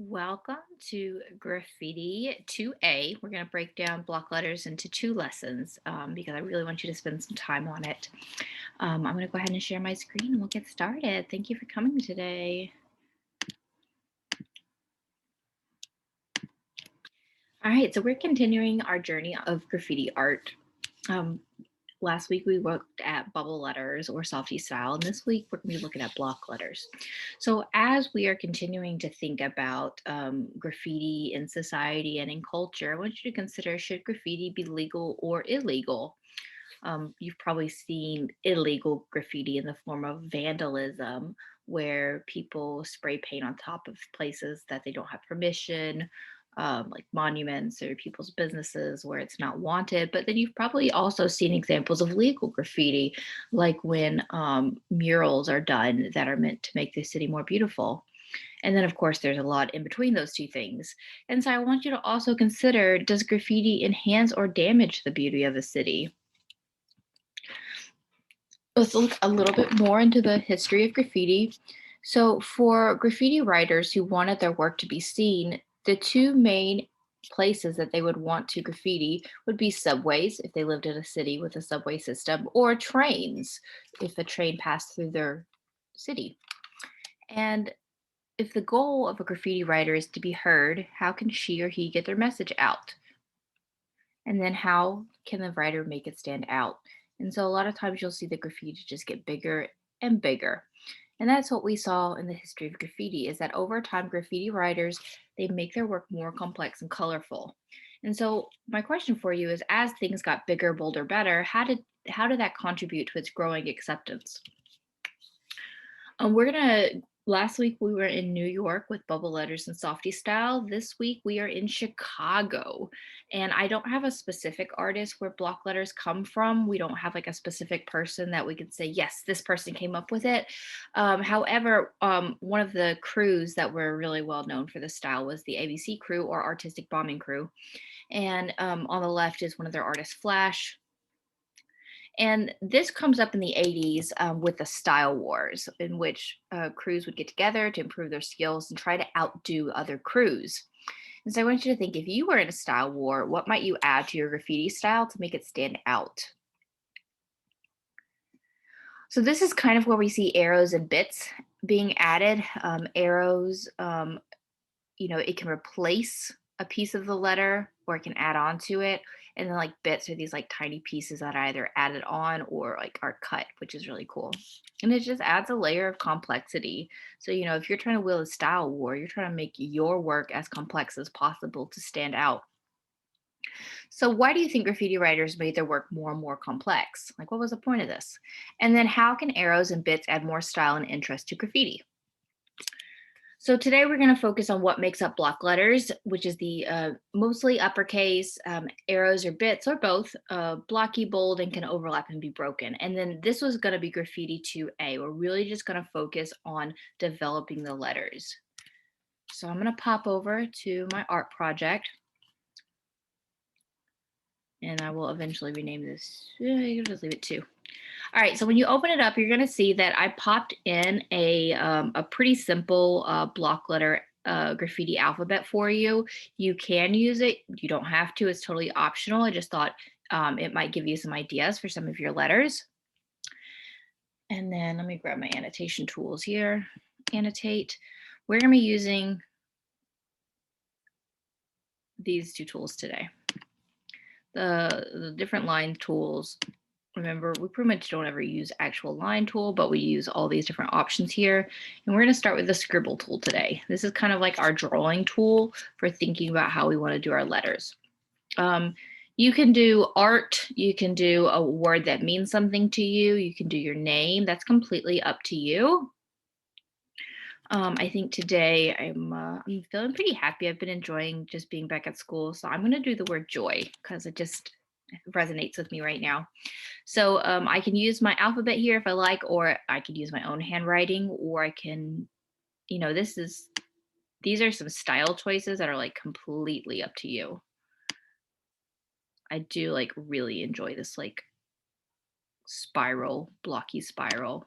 Welcome to Graffiti 2A. We're going to break down block letters into two lessons because I really want you to spend some time on it. I'm going to go ahead and share my screen and we'll get started. Thank you for coming today. All right, so we're continuing our journey of graffiti art. Um, Last week we looked at bubble letters or softy style, and this week we're going to be looking at block letters. So as we are continuing to think about graffiti in society and in culture, I want you to consider, should graffiti be legal or illegal? You've probably seen illegal graffiti in the form of vandalism, where people spray paint on top of places that they don't have permission, like monuments or people's businesses where it's not wanted. But then you've probably also seen examples of legal graffiti, like when murals are done that are meant to make the city more beautiful. And then, of course, there's a lot in between those two things. And so I want you to also consider, does graffiti enhance or damage the beauty of a city? Let's look a little bit more into the history of graffiti. So, for graffiti writers who wanted their work to be seen, the two main places that they would want to graffiti would be subways if they lived in a city with a subway system, or trains if a train passed through their city. And if the goal of a graffiti writer is to be heard, how can she or he get their message out? And then how can the writer make it stand out? And so a lot of times you'll see the graffiti just get bigger and bigger. And that's what we saw in the history of graffiti, is that over time graffiti writers, they make their work more complex and colorful. And so my question for you is, as things got bigger, bolder, better, how did that contribute to its growing acceptance? We're gonna Last week we were in New York with bubble letters and softy style. This week we are in Chicago. And I don't have a specific artist where block letters come from. We don't have like a specific person that we could say, yes, this person came up with it. However, one of the crews that were really well known for this style was the ABC crew, or Artistic Bombing Crew. And on the left is one of their artists, Flash. And this comes up in the 80s with the Style Wars, in which crews would get together to improve their skills and try to outdo other crews. And so I want you to think, if you were in a style war, what might you add to your graffiti style to make it stand out? So this is kind of where we see arrows and bits being added. Arrows, it can replace a piece of the letter or it can add on to it. And then like bits are these like tiny pieces that are either added on or like are cut, which is really cool. And it just adds a layer of complexity. So, if you're trying to will a style war, you're trying to make your work as complex as possible to stand out. So, why do you think graffiti writers made their work more and more complex? Like, what was the point of this? And then, how can arrows and bits add more style and interest to graffiti? So today we're going to focus on what makes up block letters, which is the mostly uppercase, arrows or bits or both, blocky, bold, and can overlap and be broken. And then this was going to be graffiti 2A. We're really just going to focus on developing the letters. So I'm going to pop over to my art project, and I will eventually rename this. You can just leave it 2. All right, so when you open it up, you're going to see that I popped in a pretty simple block letter graffiti alphabet for you. You can use it. You don't have to. It's totally optional. I just thought it might give you some ideas for some of your letters. And then let me grab my annotation tools here. Annotate. We're going to be using these two tools today. The different line tools. Remember, we pretty much don't ever use actual line tool, but we use all these different options here. And we're going to start with the Scribble tool today. This is kind of like our drawing tool for thinking about how we want to do our letters. You can do art. You can do a word that means something to you. You can do your name. That's completely up to you. I think today I'm feeling pretty happy. I've been enjoying just being back at school. So I'm going to do the word joy because it just resonates with me right now. So I can use my alphabet here if I like, or I could use my own handwriting, or I can, these are some style choices that are like completely up to you. I do like really enjoy this like spiral, blocky spiral.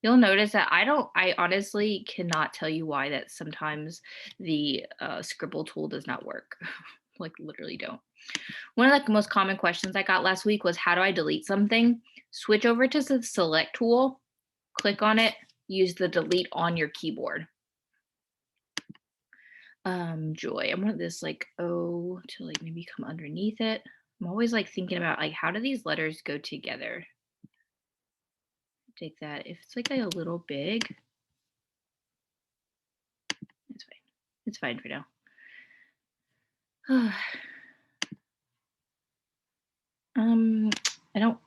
You'll notice that I honestly cannot tell you why that sometimes the Scribble tool does not work. Like, literally don't. One of the most common questions I got last week was, how do I delete something? Switch over to the select tool, click on it, use the delete on your keyboard. Joy. I want this like O to like maybe come underneath it. I'm always like thinking about like, how do these letters go together? Take that. If it's like a little big, it's fine. It's fine for now.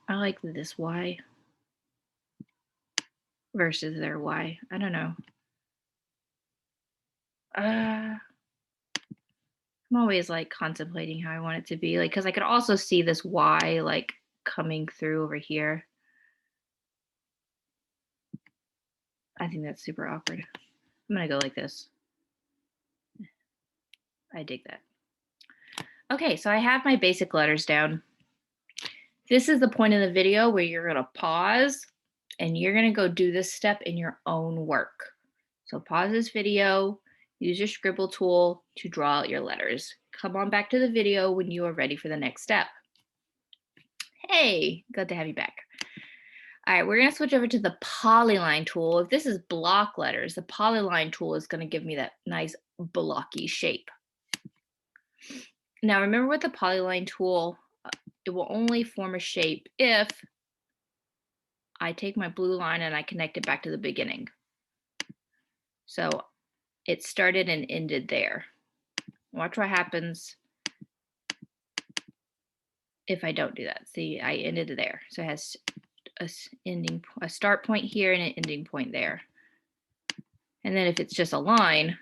I like this Y versus their Y. I don't know. I'm always like contemplating how I want it to be, like, because I could also see this Y like coming through over here. I think that's super awkward. I'm gonna go like this. I dig that. Okay, so I have my basic letters down. This is the point in the video where you're gonna pause and you're gonna go do this step in your own work. So pause this video, use your Scribble tool to draw out your letters. Come on back to the video when you are ready for the next step. Hey, good to have you back. All right, we're gonna switch over to the polyline tool. If this is block letters, the polyline tool is gonna give me that nice blocky shape. Now remember with the polyline tool, it will only form a shape if I take my blue line and I connect it back to the beginning. So it started and ended there. Watch what happens if I don't do that. See, I ended there. So it has a start point here and an ending point there. And then if it's just a line,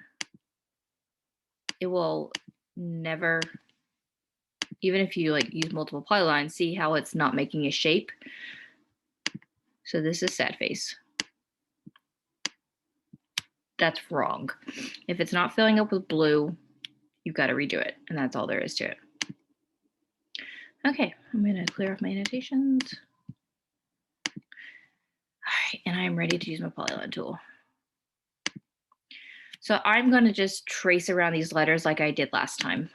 it will never, even if you like use multiple polylines, see how it's not making a shape. So this is sad face. That's wrong. If it's not filling up with blue, you've got to redo it. And that's all there is to it. Okay, I'm going to clear off my annotations. All right, and I'm ready to use my polyline tool. So I'm going to just trace around these letters like I did last time.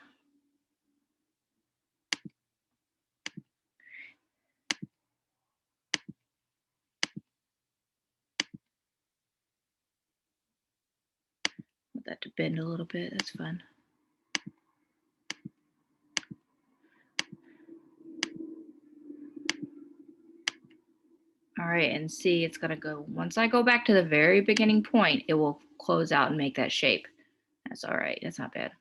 Want that to bend a little bit, that's fun. All right, and see, it's gonna go, once I go back to the very beginning point, it will close out and make that shape. That's all right, that's not bad.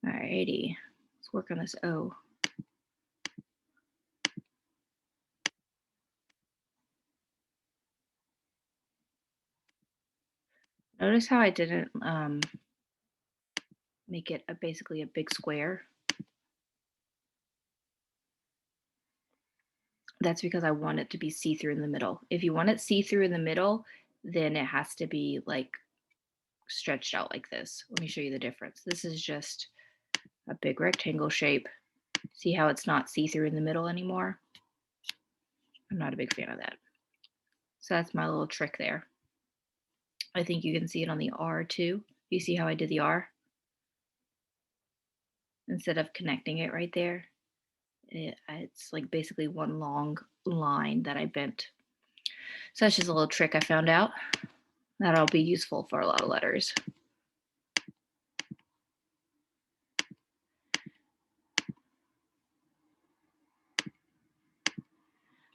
All righty, let's work on this O. Notice how I didn't make it basically a big square. That's because I want it to be see-through in the middle. If you want it see-through in the middle, then it has to be like stretched out like this. Let me show you the difference. This is just a big rectangle shape. See how it's not see-through in the middle anymore? I'm not a big fan of that. So that's my little trick there. I think you can see it on the R too. You see how I did the R? Instead of connecting it right there, it's like basically one long line that I bent. So that's just a little trick I found out. That'll be useful for a lot of letters.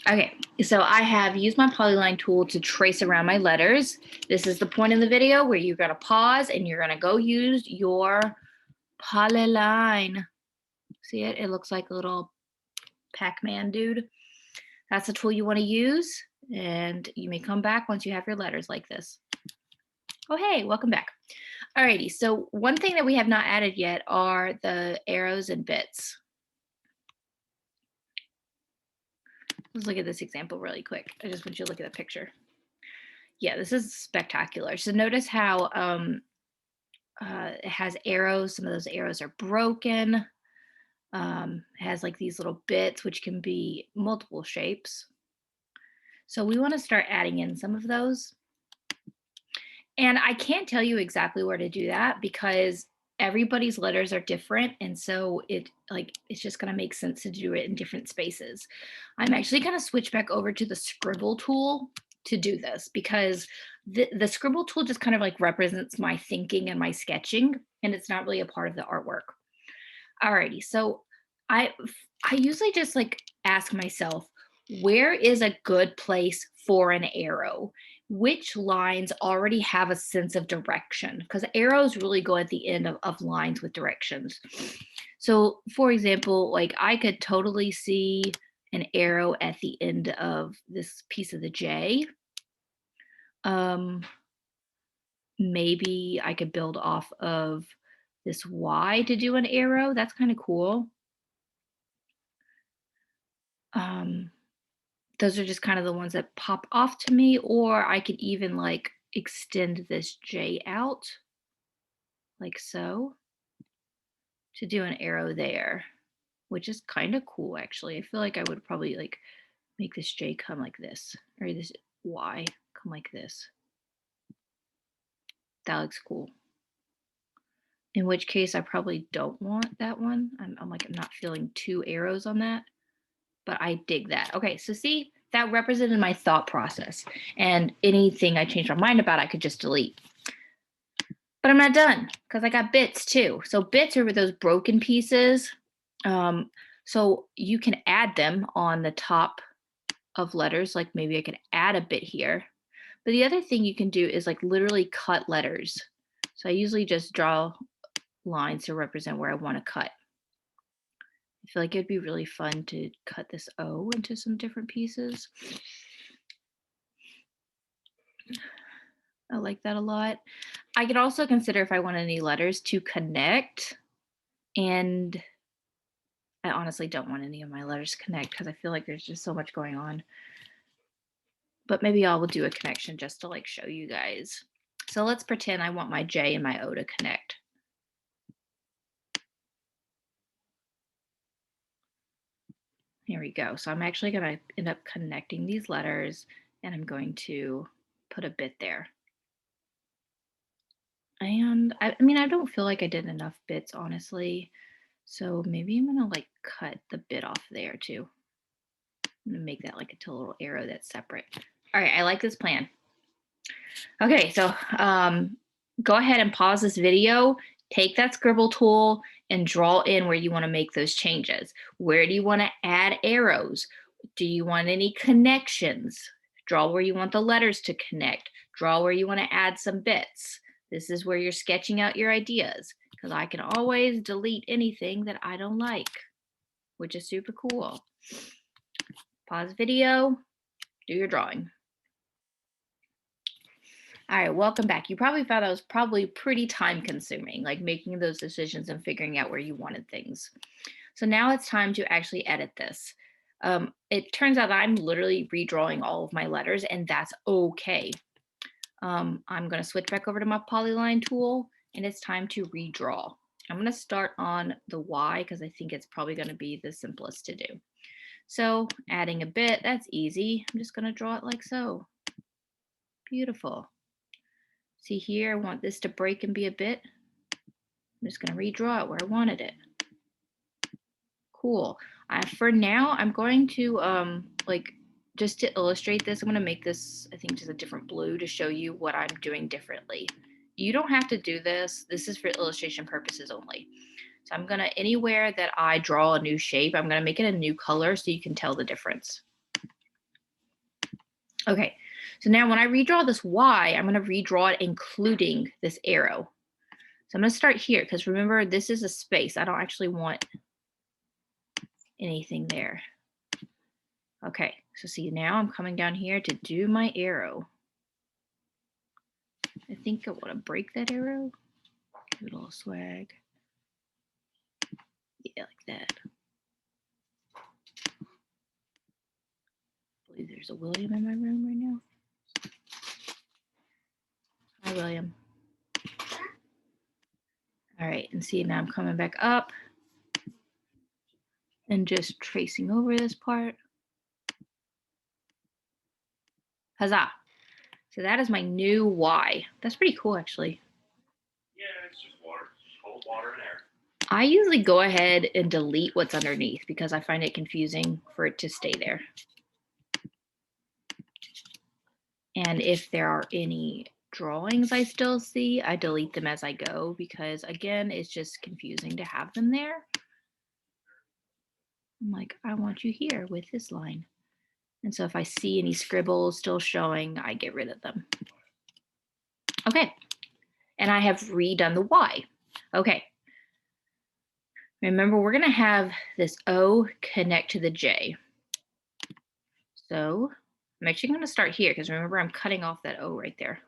Okay, so I have used my polyline tool to trace around my letters. This is the point in the video where you're gonna pause and you're gonna go use your polyline. See it? It looks like a little Pac-Man dude. That's the tool you wanna use, and you may come back once you have your letters like this. Oh, hey, welcome back. Alrighty, so one thing that we have not added yet are the arrows and bits. Let's look at this example really quick. I just want you to look at the picture. Yeah, this is spectacular. So notice how it has arrows. Some of those arrows are broken. It has like these little bits, which can be multiple shapes. So we want to start adding in some of those. And I can't tell you exactly where to do that because everybody's letters are different. And so it's just going to make sense to do it in different spaces. I'm actually going to switch back over to the Scribble tool to do this because the Scribble tool just kind of like represents my thinking and my sketching, and it's not really a part of the artwork. Alrighty, so I I usually just like ask myself, where is a good place for an arrow? Which lines already have a sense of direction? Because arrows really go at the end of lines with directions. So for example, like I could totally see an arrow at the end of this piece of the J. Um, Maybe I could build off of this Y to do an arrow. That's kind of cool. Um, those are just kind of the ones that pop off to me, or I could even like extend this J out like so to do an arrow there, which is kind of cool actually. I feel like I would probably like make this J come like this, or this Y come like this. That looks cool. In which case I probably don't want that one. I'm like, I'm not feeling two arrows on that, but I dig that. Okay, so see, that represented my thought process, and anything I changed my mind about, I could just delete. But I'm not done because I got bits too. So bits are those broken pieces. So you can add them on the top of letters. Like maybe I could add a bit here. But the other thing you can do is like literally cut letters. So I usually just draw lines to represent where I want to cut. I feel like it'd be really fun to cut this O into some different pieces. I like that a lot. I could also consider if I want any letters to connect, and I honestly don't want any of my letters to connect because I feel like there's just so much going on. But maybe I will do a connection just to like show you guys. So let's pretend I want my J and my O to connect. Here we go. So I'm actually going to end up connecting these letters, and I'm going to put a bit there. And I mean, I don't feel like I did enough bits, honestly. So maybe I'm going to like cut the bit off there too. I'm going to make that like a little arrow that's separate. All right, I like this plan. Okay, so go ahead and pause this video, take that Scribble tool and draw in where you want to make those changes. Where do you want to add arrows? Do you want any connections? Draw where you want the letters to connect. Draw where you want to add some bits. This is where you're sketching out your ideas, because I can always delete anything that I don't like, which is super cool. Pause video, do your drawing. All right, welcome back. You probably found that was probably pretty time consuming, like making those decisions and figuring out where you wanted things. So now it's time to actually edit this. It turns out I'm literally redrawing all of my letters, and that's okay. I'm going to switch back over to my polyline tool, and it's time to redraw. I'm going to start on the Y because I think it's probably going to be the simplest to do. So adding a bit, that's easy. I'm just going to draw it like so. Beautiful. See here, I want this to break and be a bit. I'm just going to redraw it where I wanted it. Cool. For now, I'm going to, like, just to illustrate this, I'm going to make this, I think, just a different blue to show you what I'm doing differently. You don't have to do this. This is for illustration purposes only. So I'm going to, anywhere that I draw a new shape, I'm going to make it a new color so you can tell the difference. Okay, so now when I redraw this Y, I'm going to redraw it including this arrow. So I'm going to start here because remember, this is a space. I don't actually want anything there. Okay, so see now I'm coming down here to do my arrow. I think I want to break that arrow. Give it a little swag. Yeah, like that. I believe there's a William in my room right now. Hi, William. All right, and see now I'm coming back up and just tracing over this part. Huzzah. So that is my new Y. That's pretty cool, actually. Yeah, it's just water, cold water and air. I usually go ahead and delete what's underneath because I find it confusing for it to stay there. And if there are any drawings I still see, I delete them as I go because, again, it's just confusing to have them there. I'm like, I want you here with this line. And so if I see any scribbles still showing, I get rid of them. Okay, and I have redone the Y. Okay, remember we're gonna have this O connect to the J. So I'm actually gonna start here because remember I'm cutting off that O right there.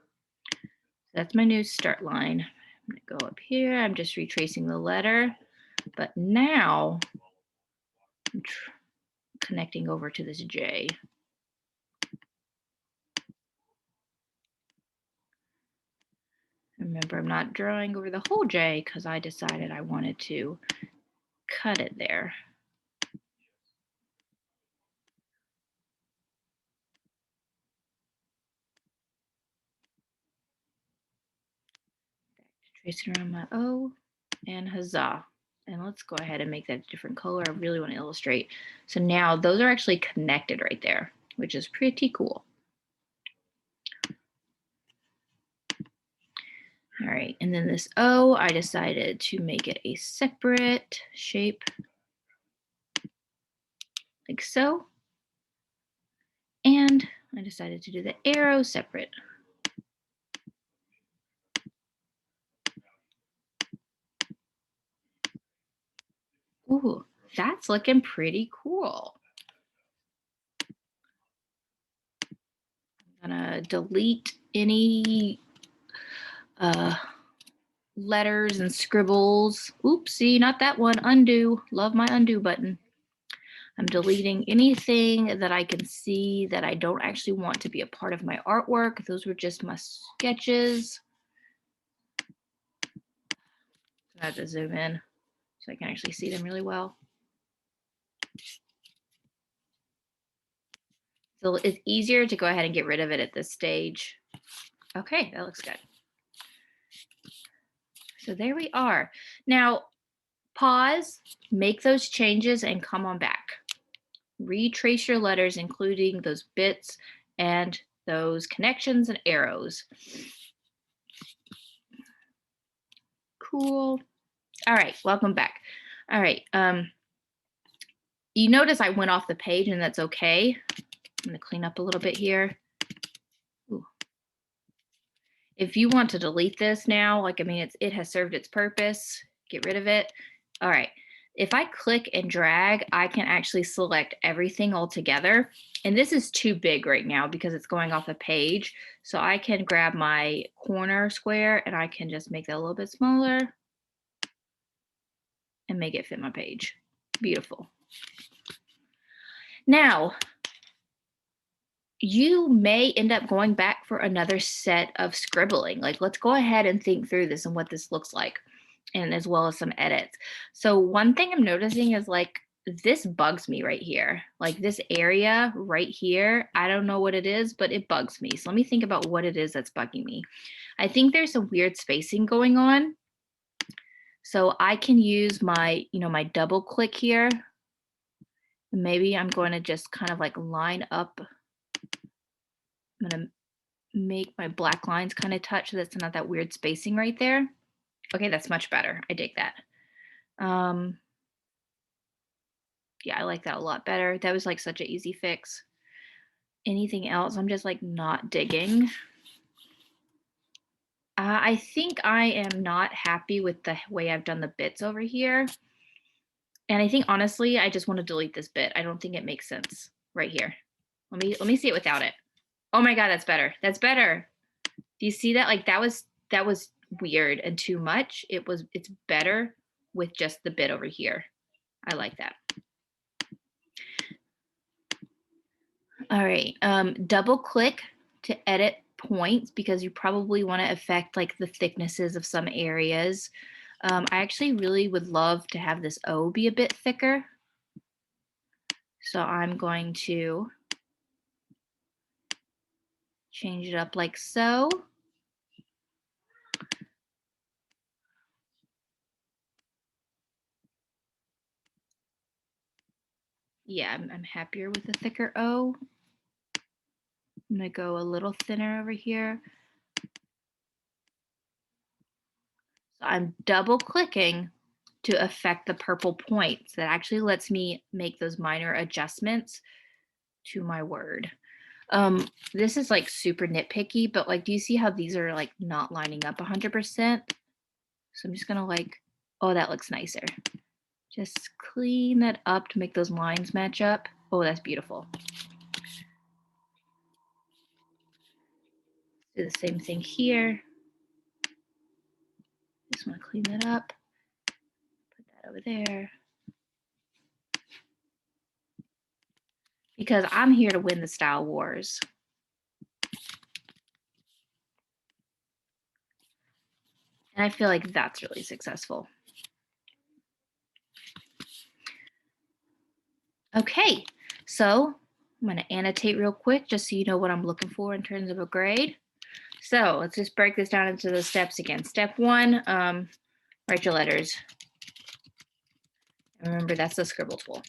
That's my new start line. I'm gonna go up here, I'm just retracing the letter, but now I'm connecting over to this J. Remember, I'm not drawing over the whole J because I decided I wanted to cut it there. Tracing around my O and huzzah. And let's go ahead and make that a different color. I really want to illustrate. So now those are actually connected right there, which is pretty cool. All right, and then this O, I decided to make it a separate shape, like so. And I decided to do the arrow separate. Ooh, that's looking pretty cool. I'm gonna delete any letters and scribbles. Oopsie, not that one. Undo. Love my undo button. I'm deleting anything that I can see that I don't actually want to be a part of my artwork. Those were just my sketches. I have to zoom in so I can actually see them really well. So it's easier to go ahead and get rid of it at this stage. Okay, that looks good. So there we are. Now, pause, make those changes, and come on back. Retrace your letters, including those bits and those connections and arrows. Cool. All right, welcome back. All right, you notice I went off the page, and that's okay. I'm gonna clean up a little bit here. Ooh. If you want to delete this now, like, I mean, it has served its purpose, get rid of it. All right, if I click and drag, I can actually select everything all together. And this is too big right now because it's going off the page. So I can grab my corner square and I can just make that a little bit smaller and make it fit my page. Beautiful. Now, you may end up going back for another set of scribbling. Like, let's go ahead and think through this and what this looks like, and as well as some edits. So one thing I'm noticing is like, this bugs me right here. Like this area right here, I don't know what it is, but it bugs me. So let me think about what it is that's bugging me. I think there's some weird spacing going on. So I can use my, my double click here. Maybe I'm going to just kind of like line up. I'm going to make my black lines kind of touch so that's not that weird spacing right there. Okay, that's much better. I dig that. Yeah, I like that a lot better. That was like such an easy fix. Anything else? I'm just like not digging. I think I am not happy with the way I've done the bits over here. And I think honestly, I just want to delete this bit. I don't think it makes sense right here. Let me see it without it. Oh my God, that's better. That's better. Do you see that? Like that was weird and too much. It's better with just the bit over here. I like that. All right, double click to edit points because you probably want to affect like the thicknesses of some areas. I actually really would love to have this O be a bit thicker. So I'm going to Change it up like so. Yeah, I'm happier with a thicker O. I'm gonna go a little thinner over here. So I'm double clicking to affect the purple points. That actually lets me make those minor adjustments to my word. This is like super nitpicky, but like, do you see how these are like not lining up 100%? So I'm just gonna like, oh, that looks nicer. Just clean that up to make those lines match up. Oh, that's beautiful. Do the same thing here. Just want to clean that up. Put that over there. Because I'm here to win the style wars. And I feel like that's really successful. Okay, so I'm going to annotate real quick just so you know what I'm looking for in terms of a grade. So let's just break this down into the steps again. Step one, write your letters. And remember, that's the Scribble tool.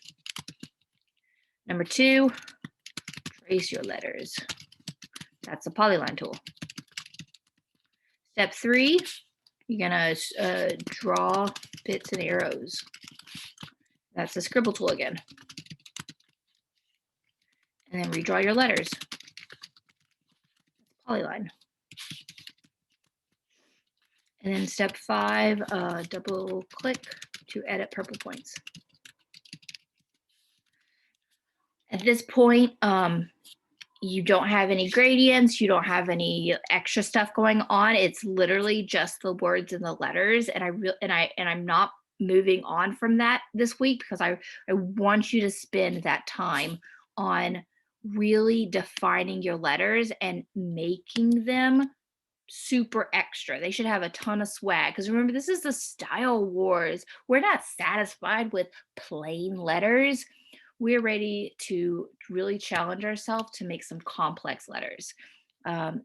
Number two, trace your letters. That's the polyline tool. Step three, you're gonna draw bits and arrows. That's the Scribble tool again. And then redraw your letters. Polyline. And then step five, double click to edit purple points. At this point, you don't have any gradients, you don't have any extra stuff going on. It's literally just the words and the letters. And I'm not moving on from that this week because I want you to spend that time on really defining your letters and making them super extra. They should have a ton of swag because remember, this is the style wars. We're not satisfied with plain letters. We're ready to really challenge ourselves to make some complex letters.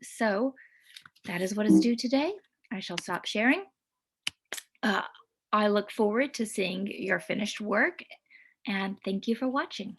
So that is what is due today. I shall stop sharing. I look forward to seeing your finished work and thank you for watching.